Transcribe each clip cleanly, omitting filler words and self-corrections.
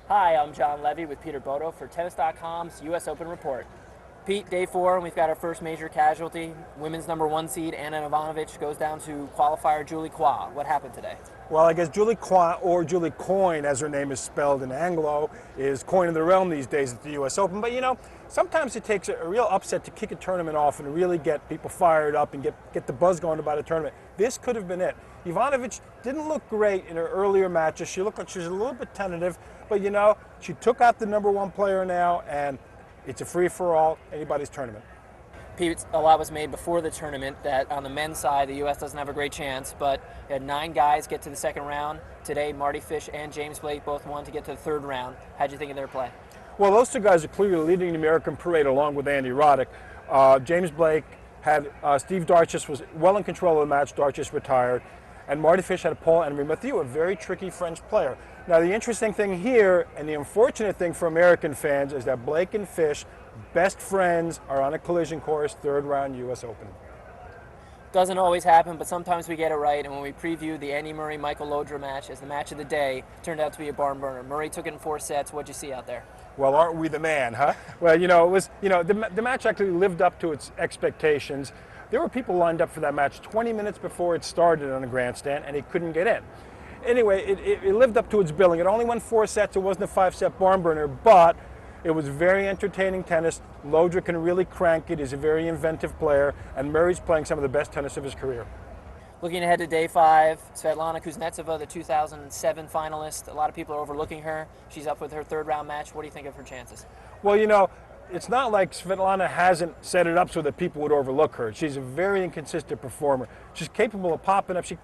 Hi, I'm Jon Levey with Peter Bodo for Tennis.com's U.S. Open Report. Pete, day 4, and we've got our first major casualty. Women's #1 seed Anna Ivanovic goes down to qualifier Julie Kwa. What happened today? Well, I guess Julie Kwa, or Julie Coyne, as her name is spelled in Anglo, is coin of the realm these days at the U.S. Open. But, you know, sometimes it takes a real upset to kick a tournament off and really get people fired up and get the buzz going about a tournament. This could have been it. Ivanovic didn't look great in her earlier matches. She looked like she was a little bit tentative. But, you know, she took out the #1 player now, and it's a free-for-all, anybody's tournament. Pete, a lot was made before the tournament that on the men's side, the U.S. doesn't have a great chance, but you had 9 guys get to the second round. Today, Mardy Fish and James Blake both won to get to the third round. How'd you think of their play? Well, those two guys are clearly leading the American parade along with Andy Roddick. James Blake had Steve Darcis was well in control of the match. Darcis retired. And Mardy Fish had Paul Henry Mathieu, a very tricky French player. Now, the interesting thing here, and the unfortunate thing for American fans, is that Blake and Fish, best friends, are on a collision course, third round U.S. Open. Doesn't always happen, but sometimes we get it right. And when we previewed the Andy Murray-Michael Lodra match as the match of the day, it turned out to be a barn burner. Murray took it in 4 sets. What'd you see out there? Well, aren't we the man, huh? Well, you know, it was, you know, the match actually lived up to its expectations. There were people lined up for that match 20 minutes before it started on the grandstand, and he couldn't get in. Anyway, it lived up to its billing. It only won 4 sets. It wasn't a 5-set barn burner, but it was very entertaining tennis. Lodra can really crank it. He's a very inventive player, and Murray's playing some of the best tennis of his career. Looking ahead to day 5, Svetlana Kuznetsova, the 2007 finalist. A lot of people are overlooking her. She's up with her third round match. What do you think of her chances? Well, you know, it's not like Svetlana hasn't set it up so that people would overlook her. She's a very inconsistent performer. She's capable of popping up. She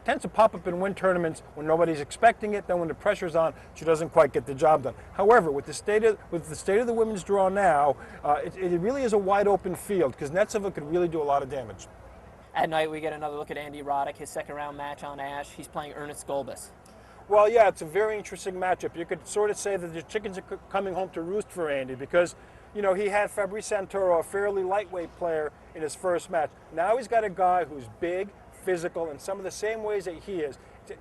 tends to pop up and win tournaments when nobody's expecting it. Then when the pressure's on, she doesn't quite get the job done. However, with the state of the women's draw now, it really is a wide open field because Kuznetsova could really do a lot of damage. At night, we get another look at Andy Roddick, his second round match on Ash. He's playing Ernest Gulbis. Well, yeah, it's a very interesting matchup. You could sort of say that the chickens are coming home to roost for Andy because, you know, he had Fabrice Santoro, a fairly lightweight player, in his first match. Now he's got a guy who's big, physical, in some of the same ways that he is.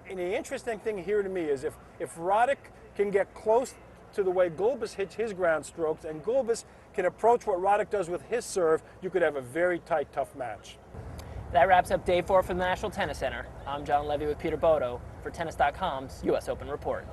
And the interesting thing here to me is if Roddick can get close to the way Gulbis hits his ground strokes and Gulbis can approach what Roddick does with his serve, you could have a very tight, tough match. That wraps up day 4 from the National Tennis Center. I'm Jon Levey with Peter Bodo for Tennis.com's U.S. Open Report.